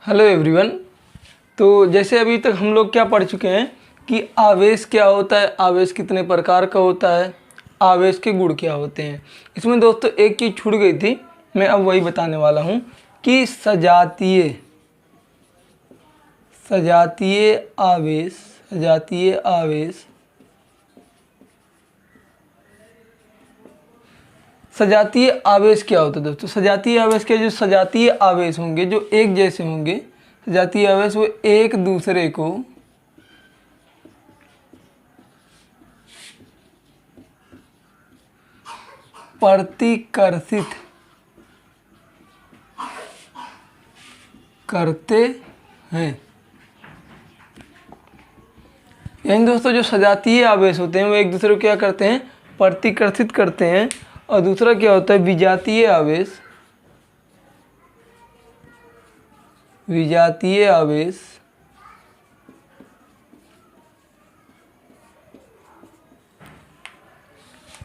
Hello everyone. तो जैसे अभी तक हम लोग क्या पढ़ चुके हैं कि आवेश क्या होता है, आवेश कितने प्रकार का होता है, आवेश के गुण क्या होते हैं। इसमें दोस्तों एक चीज़ छूट गई थी, मैं अब वही बताने वाला हूँ कि सजातीय आवेश सजातीय आवेश क्या होता है दोस्तों। सजातीय आवेश के जो सजातीय आवेश होंगे, जो एक जैसे होंगे, सजातीय आवेश वो एक दूसरे को प्रतिकर्षित करते हैं। यानी दोस्तों जो सजातीय आवेश होते हैं वो एक दूसरे को क्या करते हैं, प्रतिकर्षित करते हैं। और दूसरा क्या होता है, विजातीय आवेश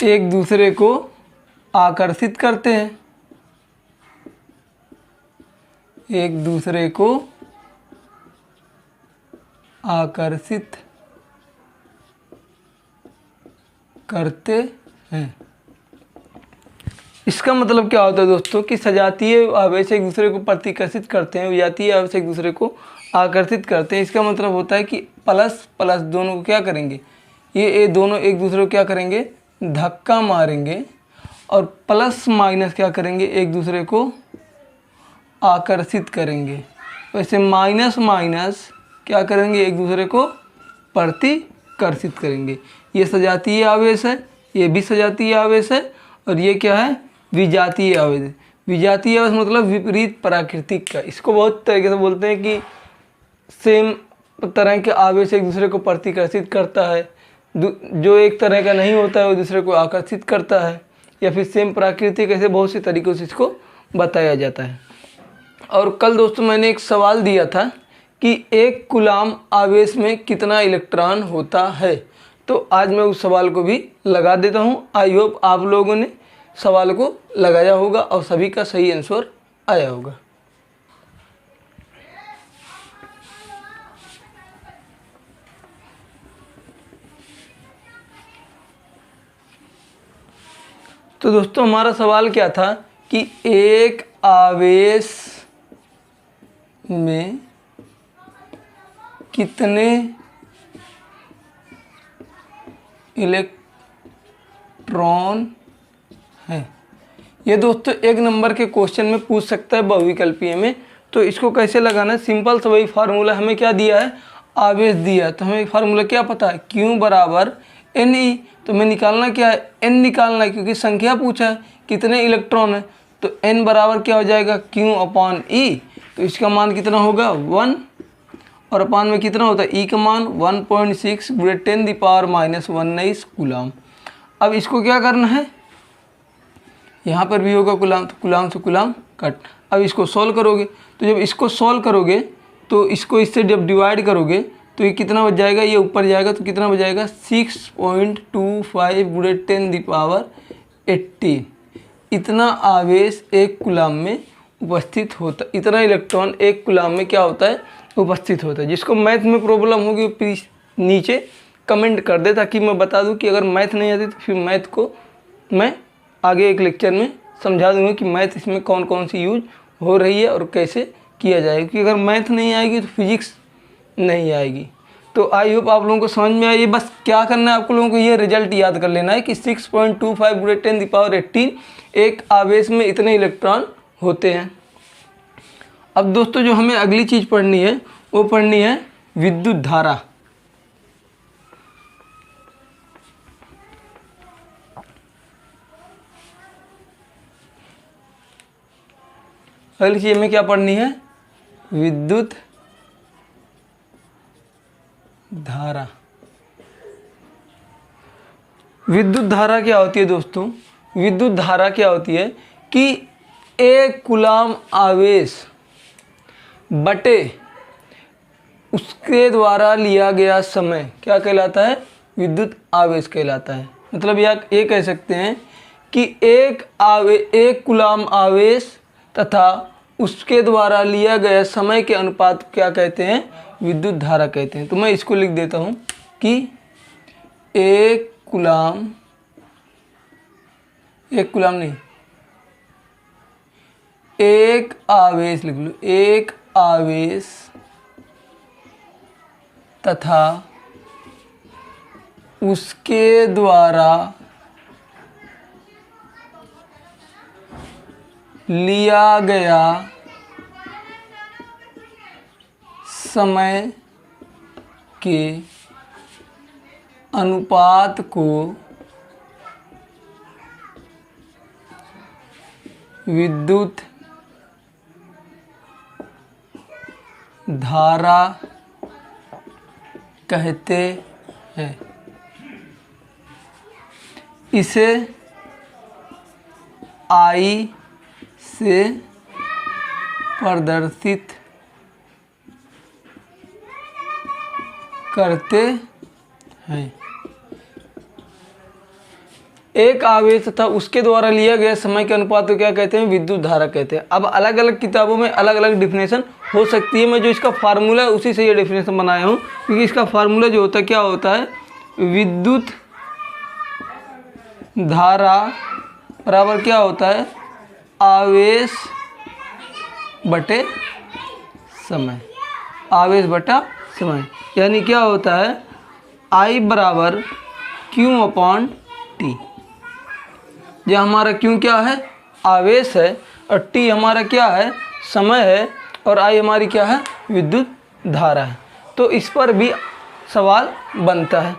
एक दूसरे को आकर्षित करते हैं, एक दूसरे को आकर्षित करते हैं। इसका मतलब क्या होता है दोस्तों कि सजातीय आवेश एक दूसरे को प्रतिकर्षित करते हैं, विजातीय आवेश एक दूसरे को आकर्षित करते हैं। इसका मतलब होता है कि प्लस प्लस दोनों को क्या करेंगे, ये दोनों एक दूसरे को क्या करेंगे, धक्का मारेंगे। और प्लस माइनस क्या करेंगे, एक दूसरे को आकर्षित करेंगे। वैसे माइनस माइनस क्या करेंगे, एक दूसरे को प्रतिकर्षित करेंगे। ये सजातीय आवेश है, ये भी सजातीय आवेश है। और ये क्या है, विजातीय आवेश। विजातीय आवेश मतलब विपरीत प्राकृतिक का। इसको बहुत तरीके से बोलते हैं कि सेम तरह के आवेश एक दूसरे को प्रतिकर्षित करता है, जो एक तरह का नहीं होता है वो दूसरे को आकर्षित करता है, या फिर सेम प्राकृतिक। ऐसे बहुत से तरीक़ों से इसको बताया जाता है। और कल दोस्तों मैंने एक सवाल दिया था कि एक कूलाम आवेश में कितना इलेक्ट्रॉन होता है। तो आज मैं उस सवाल को भी लगा देता हूँ। आई होप आप लोगों ने सवाल को लगाया होगा और सभी का सही आंसर आया होगा। तो दोस्तों हमारा सवाल क्या था कि एक आवेश में कितने इलेक्ट्रॉन हैं। ये दोस्तों एक नंबर के क्वेश्चन में पूछ सकता है बहुविकल्पीय में। तो इसको कैसे लगाना है, सिंपल सा वही फार्मूला। हमें क्या दिया है, आवेश दिया, तो हमें फार्मूला क्या पता है, Q बराबर NE। तो हमें निकालना क्या है, N निकालना है, क्योंकि संख्या पूछा है कितने इलेक्ट्रॉन है। तो N बराबर क्या हो जाएगा, Q/E। तो इसका मान कितना होगा, 1। और अपान में कितना होता है, E का मान 1.6 × 10⁻⁻19 कूलाम। अब इसको क्या करना है, यहाँ पर भी होगा कूलाम, तो कूलाम से कूलाम कट। अब इसको सॉल्व करोगे, तो जब इसको सॉल्व करोगे तो इसको इससे जब डिवाइड करोगे तो ये कितना बच जाएगा, ये ऊपर जाएगा तो कितना बच जाएगा, 6.25 × 10⁻18। इतना आवेश एक कूलाम में उपस्थित होता, इतना इलेक्ट्रॉन एक कूलाम में क्या होता है, उपस्थित होता है। जिसको मैथ में प्रॉब्लम होगी प्लीज़ नीचे कमेंट कर दे, ताकि मैं बता दूं कि अगर मैथ नहीं आती तो फिर मैथ को मैं आगे एक लेक्चर में समझा दूंगा कि मैथ इसमें कौन कौन सी यूज हो रही है और कैसे किया जाएगा। क्योंकि अगर मैथ नहीं आएगी तो फिजिक्स नहीं आएगी। तो आई होप आप लोगों को समझ में आई। बस क्या करना है, आपको लोगों को ये रिजल्ट याद कर लेना है कि 6.25 × 10⁻18 एक आवेश में इतने इलेक्ट्रॉन होते हैं। अब दोस्तों जो हमें अगली चीज़ पढ़नी है वो पढ़नी है विद्युत धारा। अगली चीज़ हमें क्या पढ़नी है, विद्युत धारा। विद्युत धारा क्या होती है दोस्तों, विद्युत धारा क्या होती है कि एक कूलाम आवेश बटे उसके द्वारा लिया गया समय क्या कहलाता है, विद्युत आवेश कहलाता है। मतलब ये कह सकते हैं कि एक कूलाम आवेश तथा उसके द्वारा लिया गया समय के अनुपात को क्या कहते हैं? विद्युत धारा कहते हैं। तो मैं इसको लिख देता हूँ कि एक कूलाम नहीं, एक आवेश लिख लो, एक आवेश तथा उसके द्वारा लिया गया समय के अनुपात को विद्युत धारा कहते हैं। इसे I से प्रदर्शित करते हैं। एक आवेश तथा उसके द्वारा लिया गया समय के अनुपात को क्या कहते हैं? विद्युत धारा कहते हैं। अब अलग अलग किताबों में अलग अलग डिफिनेशन हो सकती है। मैं जो इसका फार्मूला है उसी से ये डिफिनेशन बनाया हूँ, क्योंकि इसका फार्मूला जो होता है क्या होता है? विद्युत धारा बराबर क्या होता है? आवेश बटे समय, आवेश बटा समय। यानी क्या होता है? I बराबर Q अपॉन T। यह हमारा Q क्या है? आवेश है, और T हमारा क्या है? समय है, और I हमारी क्या है? विद्युत धारा है। तो इस पर भी सवाल बनता है।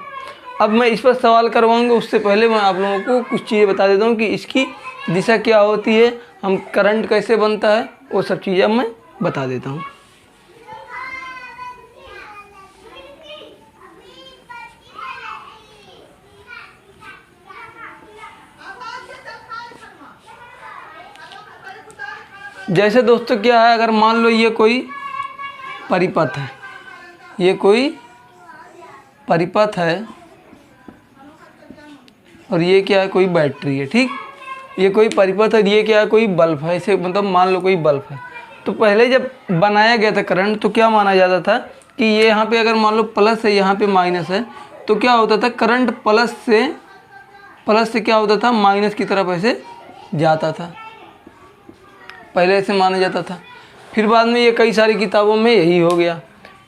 अब मैं इस पर सवाल करवाऊंगा, उससे पहले मैं आप लोगों को कुछ चीज़ें बता देता हूँ कि इसकी दिशा क्या होती है, हम करंट कैसे बनता है, वो सब चीज़ें मैं बता देता हूँ। जैसे दोस्तों क्या है, अगर मान लो ये कोई परिपथ है, ये कोई परिपथ है, और ये क्या है? कोई बैटरी है, ठीक। ये कोई परिपथ है, ये क्या है? कोई बल्ब है। इसे मतलब मान लो कोई बल्ब है। तो पहले जब बनाया गया था करंट, तो क्या माना जाता था कि ये यहाँ पे अगर मान लो प्लस है, यहाँ पे माइनस है, तो क्या होता था? करंट प्लस से क्या होता था? माइनस की तरफ ऐसे जाता था। पहले ऐसे माना जाता था। फिर बाद में ये कई सारी किताबों में यही हो गया।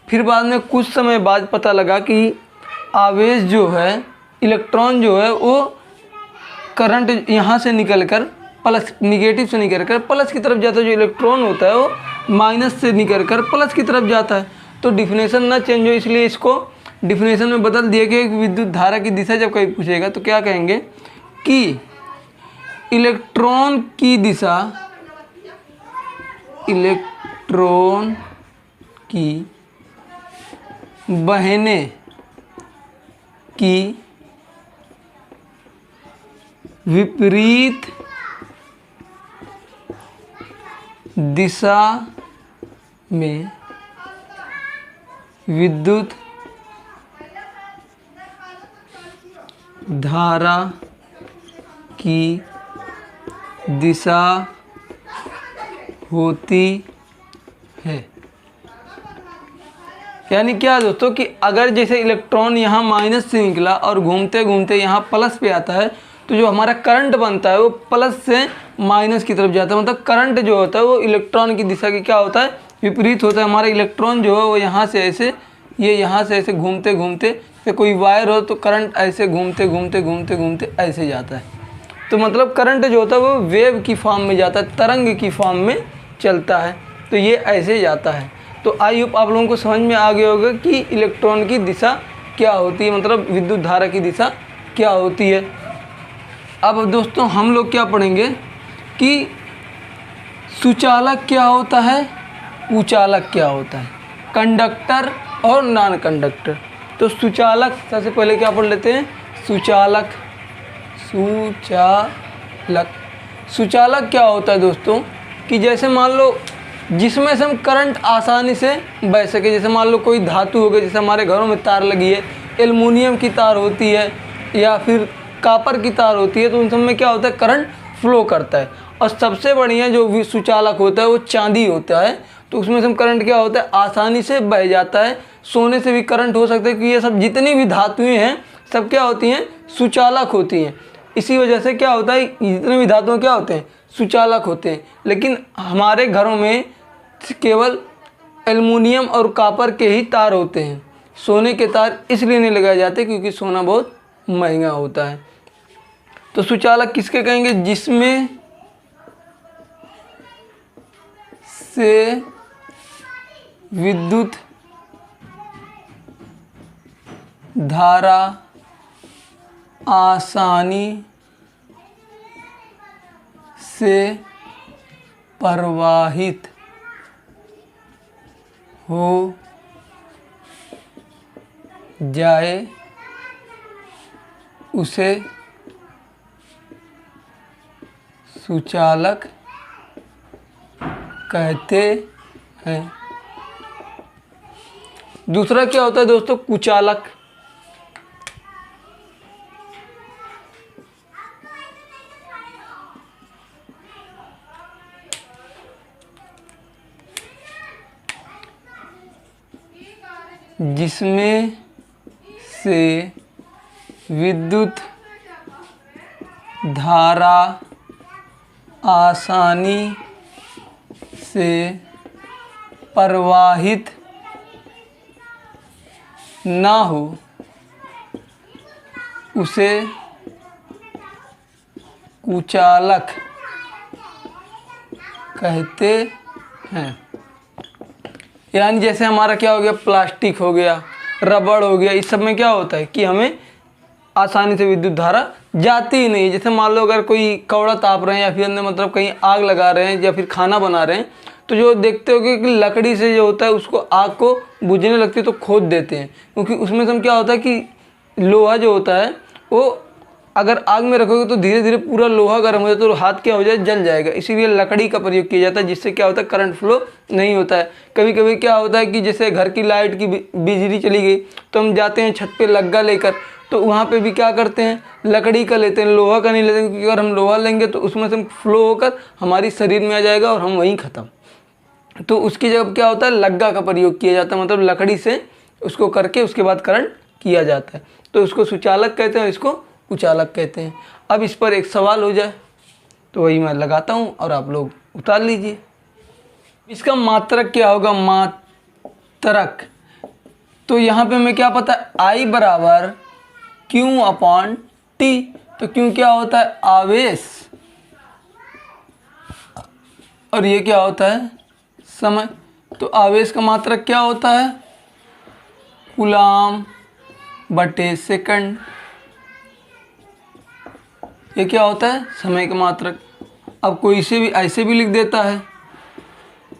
फिर बाद में कुछ समय बाद पता लगा कि आवेश जो है, इलेक्ट्रॉन जो है, वो करंट यहाँ से निकलकर प्लस, निगेटिव से निकलकर प्लस की तरफ जाता है। जो इलेक्ट्रॉन होता है वो माइनस से निकलकर प्लस की तरफ जाता है। तो डिफिनेशन ना चेंज हो, इसलिए इसको डिफिनेशन में बदल दिया कि विद्युत धारा की दिशा जब कहीं पूछेगा तो क्या कहेंगे कि इलेक्ट्रॉन की दिशा, इलेक्ट्रॉन की बहने की विपरीत दिशा में विद्युत धारा की दिशा होती है। यानी क्या दोस्तों कि अगर जैसे इलेक्ट्रॉन यहाँ माइनस से निकला और घूमते घूमते यहाँ प्लस पे आता है, तो जो हमारा करंट बनता है वो प्लस से माइनस की तरफ जाता है। मतलब करंट जो होता है वो इलेक्ट्रॉन की दिशा की क्या होता है? विपरीत होता है। हमारा इलेक्ट्रॉन जो है वो यहाँ से ऐसे, ये यहाँ से ऐसे घूमते घूमते, जैसे कोई वायर हो तो करंट ऐसे घूमते घूमते घूमते घूमते ऐसे जाता है। तो मतलब करंट जो होता है वो वेव की फॉर्म में जाता है, तरंग की फॉर्म में चलता है। तो ये ऐसे जाता है। तो आई होप आप लोगों को समझ में आ गया होगा कि इलेक्ट्रॉन की दिशा क्या होती है, मतलब विद्युत धारा की दिशा क्या होती है। अब दोस्तों हम लोग क्या पढ़ेंगे कि सुचालक क्या होता है, कुचालक क्या होता है, कंडक्टर और नॉन कंडक्टर। तो सुचालक सबसे पहले क्या पढ़ लेते हैं? सुचालक। सुचालक क्या होता है दोस्तों कि जैसे मान लो जिसमें से हम करंट आसानी से बह सके। जैसे मान लो कोई धातु हो गई, जैसे हमारे घरों में तार लगी है, एल्युमिनियम की तार होती है या फिर कापर की तार होती है, तो उन सब में क्या होता है? करंट फ्लो करता है। और सबसे बढ़िया जो सुचालक होता है वो चांदी होता है। तो उसमें से करंट क्या होता है, आसानी से बह जाता है। सोने से भी करंट हो सकता है, क्योंकि ये सब जितनी भी धातुएं हैं सब क्या होती हैं, सुचालक होती हैं। इसी वजह से क्या होता है, जितने भी धातुएं क्या होते हैं, सुचालक होते हैं। लेकिन हमारे घरों में केवल एल्युमिनियम और कॉपर के ही तार होते हैं। सोने के तार इसलिए नहीं लगाए जाते क्योंकि सोना बहुत महंगा होता है। तो सुचालक किसके कहेंगे, जिसमें से विद्युत धारा आसानी से प्रवाहित हो जाए उसे सुचालक कहते हैं। दूसरा क्या होता है दोस्तों, कुचालक। जिसमें से विद्युत धारा आसानी से प्रवाहित ना हो उसे कुचालक कहते हैं। यानी जैसे हमारा क्या हो गया, प्लास्टिक हो गया, रबड़ हो गया, इस सब में क्या होता है कि हमें आसानी से विद्युत धारा जाती ही नहीं। जैसे मान लो अगर कोई कौड़ा ताप रहे हैं या फिर अंदर मतलब कहीं आग लगा रहे हैं या फिर खाना बना रहे हैं, तो जो देखते हो कि लकड़ी से जो होता है उसको आग को बुझने लगती है तो खोद देते हैं, क्योंकि उसमें से क्या होता है कि लोहा जो होता है वो अगर आग में रखोगे तो धीरे धीरे पूरा लोहा गर्म हो जाता है तो हाथ क्या हो जाए, जल जाएगा। इसीलिए लकड़ी का प्रयोग किया जाता है, जिससे क्या होता है, करंट फ्लो नहीं होता है। कभी कभी क्या होता है कि जैसे घर की लाइट की बिजली चली गई तो हम जाते हैं छत पे लग्गा लेकर, तो वहाँ पे भी क्या करते हैं, लकड़ी का लेते हैं, लोहा का नहीं लेते हैं, क्योंकि अगर हम लोहा लेंगे तो उसमें से फ्लो होकर हमारी शरीर में आ जाएगा और हम वहीं ख़त्म। तो उसकी जगह क्या होता है, लग्गा का प्रयोग किया जाता है, मतलब लकड़ी से उसको करके उसके बाद करंट किया जाता है। तो उसको सुचालक कहते हैं, इसको कुचालक कहते हैं। अब इस पर एक सवाल हो जाए तो वही मैं लगाता हूँ और आप लोग उतार लीजिए। इसका मात्रक क्या होगा, मात्रक। तो यहाँ पे हमें क्या पता है, I बराबर Q अपॉन T। तो Q क्या होता है, आवेश, और ये क्या होता है, समय। तो आवेश का मात्रक क्या होता है, कूलाम बटे सेकंड। ये क्या होता है, समय का मात्रक। अब कोई इसे भी ऐसे भी लिख देता है,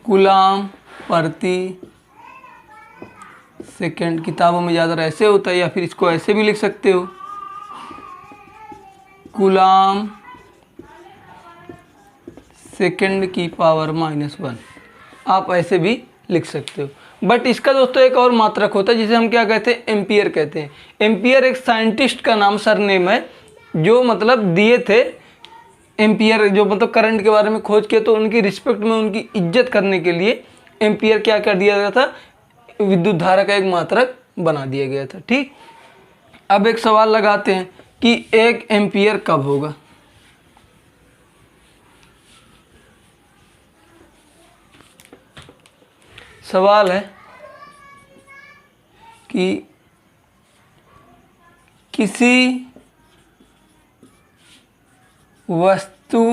कूलाम प्रति सेकंड। किताबों में ज़्यादा ऐसे होता है, या फिर इसको ऐसे भी लिख सकते हो, कूलाम सेकंड की पावर -1। आप ऐसे भी लिख सकते हो। बट इसका दोस्तों एक और मात्रक होता है जिसे हम क्या कहते हैं, एम्पियर कहते हैं। एम्पियर एक साइंटिस्ट का नाम, सरनेम है, जो मतलब दिए थे एम्पियर, जो मतलब करंट के बारे में खोज किया, तो उनकी रिस्पेक्ट में, उनकी इज्जत करने के लिए एम्पियर क्या कर दिया गया था, विद्युत धारा का एक मात्रक बना दिया गया था। ठीक, अब एक सवाल लगाते हैं कि 1 एम्पियर कब होगा। सवाल है कि किसी वस्तु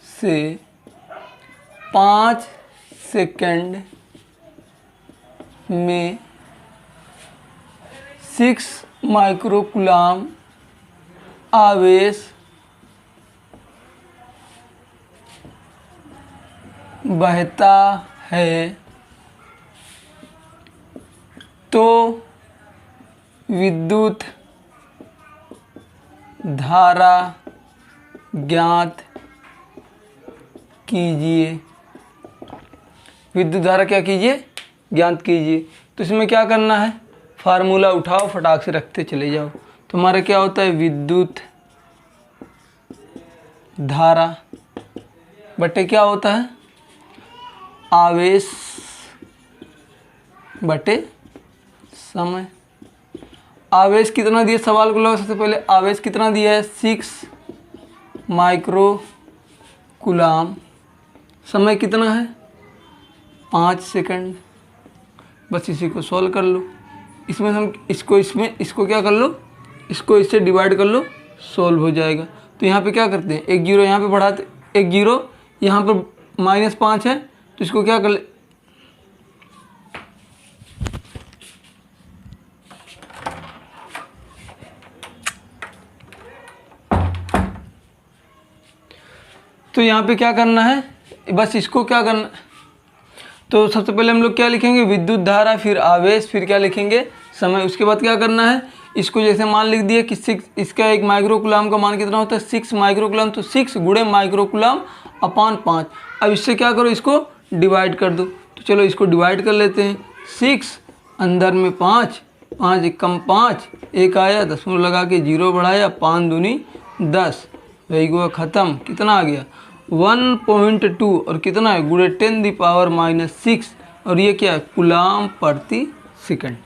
से 5 सेकंड में 6 माइक्रोकूलाम आवेश बहता है तो विद्युत धारा ज्ञात कीजिए। विद्युत धारा क्या कीजिए, ज्ञात कीजिए। तो इसमें क्या करना है, फार्मूला उठाओ, फटाक से रखते चले जाओ। तो हमारा क्या होता है, विद्युत धारा बटे क्या होता है, आवेश बटे समय। आवेश कितना दिया, सवाल को लो सबसे पहले, आवेश कितना दिया है 6 माइक्रो कूलाम। समय कितना है 5 सेकंड। बस इसी को सॉल्व कर लो। इसमें हम इसको क्या कर लो, इसको इससे डिवाइड कर लो, सॉल्व हो जाएगा। तो यहाँ पे क्या करते हैं, एक जीरो यहाँ पे बढ़ाते, एक जीरो यहाँ पर -5 है, तो इसको क्या कर ले, तो यहाँ पे क्या करना है, बस इसको क्या करना, तो सबसे पहले हम लोग क्या लिखेंगे, विद्युत धारा, फिर आवेश, फिर क्या लिखेंगे, समय। उसके बाद क्या करना है, इसको जैसे मान लिख दिया कि 6, इसका 1 माइक्रो कूलाम का मान कितना होता है 6 माइक्रो कूलाम, तो 6 गुणे माइक्रो कूलाम अपान 5। अब इससे क्या करो, इसको डिवाइड कर दो। तो चलो इसको डिवाइड कर लेते हैं। 6 अंदर में 5, 5 एकम 5, एक आया, दशमलव लगा के 0 बढ़ाया, 5 दूनी 10, वही हुआ ख़त्म। कितना आ गया 1.2 और कितना है गुणे 10⁻⁻6, और ये क्या है कूलाम प्रति सेकंड।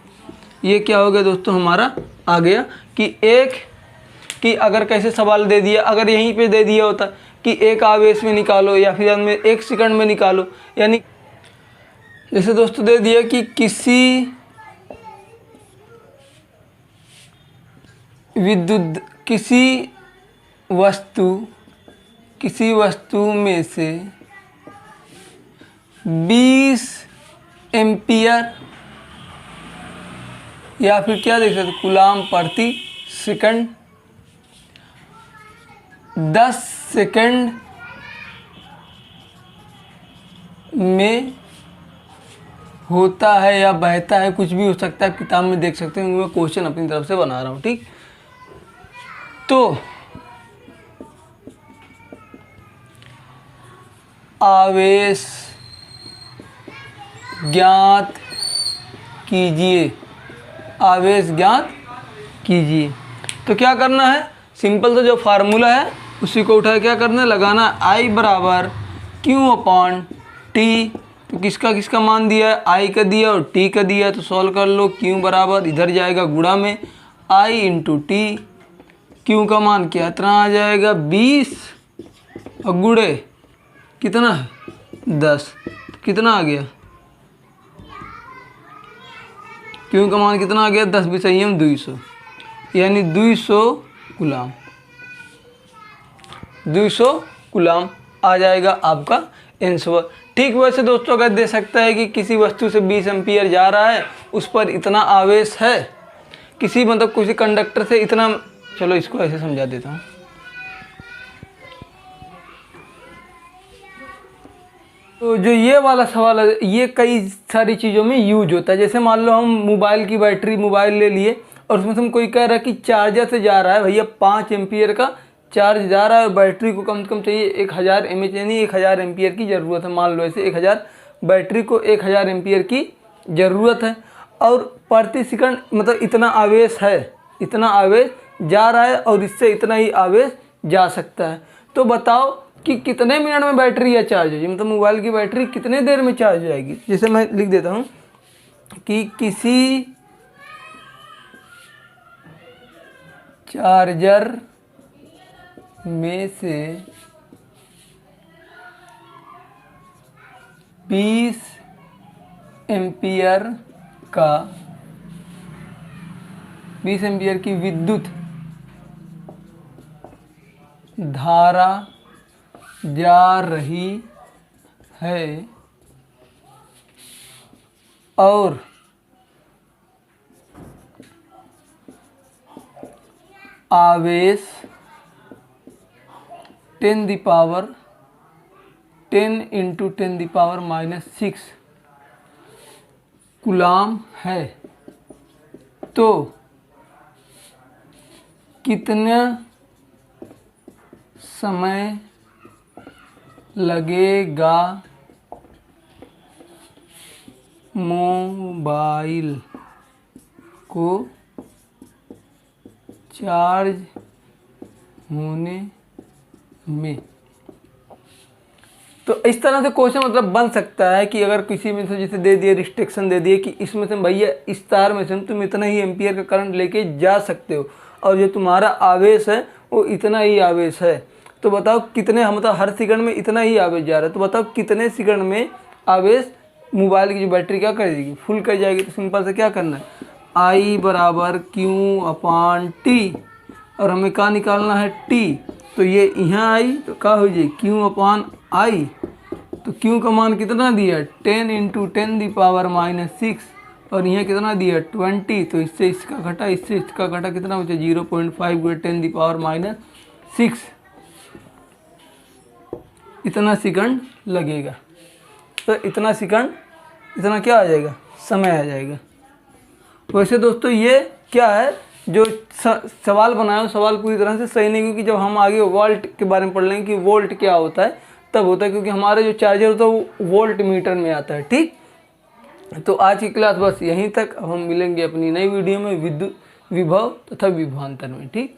ये क्या हो गया दोस्तों हमारा आ गया कि अगर कैसे सवाल दे दिया, अगर यहीं पे दे दिया होता कि एक आवेश में निकालो या फिर में 1 सेकंड में निकालो, यानी जैसे दोस्तों दे दिया कि किसी वस्तु में से 20 एम्पियर या फिर क्या देख सकते कूलाम प्रति सेकंड 10 सेकंड में होता है या बहता है, कुछ भी हो सकता है, किताब में देख सकते हैं। मैं क्वेश्चन अपनी तरफ से बना रहा हूँ, ठीक। तो आवेश ज्ञात कीजिए, आवेश ज्ञात कीजिए। तो क्या करना है, सिंपल सा जो फार्मूला है उसी को उठा क्या करना है, लगाना I बराबर Q/T। तो किसका मान दिया है, I का दिया और T का दिया, तो सॉल्व कर लो। Q बराबर इधर जाएगा गुणा में I × T। Q का मान क्या इतना आ जाएगा 20 और गुणे कितना है 10, कितना आ गया, Q का मान कितना आ गया 10 विषयम 200, यानी 200 कूलाम, 200 कूलाम आ जाएगा आपका आंसर। ठीक वैसे दोस्तों अगर दे सकता है कि किसी वस्तु से 20 एम्पियर जा रहा है, उस पर इतना आवेश है, किसी कंडक्टर से इतना, चलो इसको ऐसे समझा देता हूँ। तो जो ये वाला सवाल है ये कई सारी चीज़ों में यूज होता है। जैसे मान लो हम मोबाइल की बैटरी, मोबाइल ले लिए और उसमें से हम कोई कह रहा है कि चार्जर से जा रहा है भैया 5 एम्पियर का चार्ज जा रहा है और बैटरी को कम से कम चाहिए 1000 mAh, यानी 1000 एम्पियर की ज़रूरत है। मान लो ऐसे 1000 बैटरी को 1000 एम्पियर की ज़रूरत है और प्रति सेकंड मतलब इतना आवेश है, इतना आवेश जा रहा है और इससे इतना ही आवेश जा सकता है। तो बताओ कि कितने मिनट में बैटरी या चार्ज हो जाएगी, मतलब मोबाइल की बैटरी कितने देर में चार्ज हो जाएगी। जैसे मैं लिख देता हूँ कि किसी चार्जर में से 20 एम्पियर की विद्युत धारा जा रही है और आवेश 10 × 10⁻⁻6 कूलाम है, तो कितना समय लगेगा मोबाइल को चार्ज होने में। तो इस तरह से क्वेश्चन मतलब बन सकता है कि अगर किसी में से जैसे दे दिए रिस्ट्रिक्शन दे दिए कि इसमें से भैया इस तार में से तुम इतना ही एम्पियर का करंट लेके जा सकते हो और जो तुम्हारा आवेश है वो इतना ही आवेश है, तो बताओ कितने, हम मतलब हर सेकंड में इतना ही आवेश जा रहा है, तो बताओ कितने सेकंड में आवेश मोबाइल की जो बैटरी क्या कर देगी, फुल कर जाएगी। तो सिंपल से क्या करना है, आई बराबर क्यू अपान टी, और हमें क्या निकालना है टी, तो ये यहाँ आई तो क्या हो जाए क्यू अपान आई, तो क्यू का मान कितना दिया 10 इंटू 10⁻⁻6 और यहाँ कितना दिया 20, तो इससे इसका घटा इससे इसका घटा कितना बचा 0.5 × 10⁻⁶, इतना सेकंड लगेगा। तो इतना सेकंड, इतना क्या आ जाएगा, समय आ जाएगा। वैसे दोस्तों ये क्या है जो सवाल बनाया हो, सवाल पूरी तरह से सही नहीं, क्योंकि जब हम आगे वोल्ट के बारे में पढ़ लेंगे कि वोल्ट क्या होता है तब होता है, क्योंकि हमारा जो चार्जर होता है वो वोल्ट मीटर में आता है। ठीक, तो आज की क्लास बस यहीं तक। अब हम मिलेंगे अपनी नई वीडियो में विद्युत विभव तथा विभवांतर में। ठीक।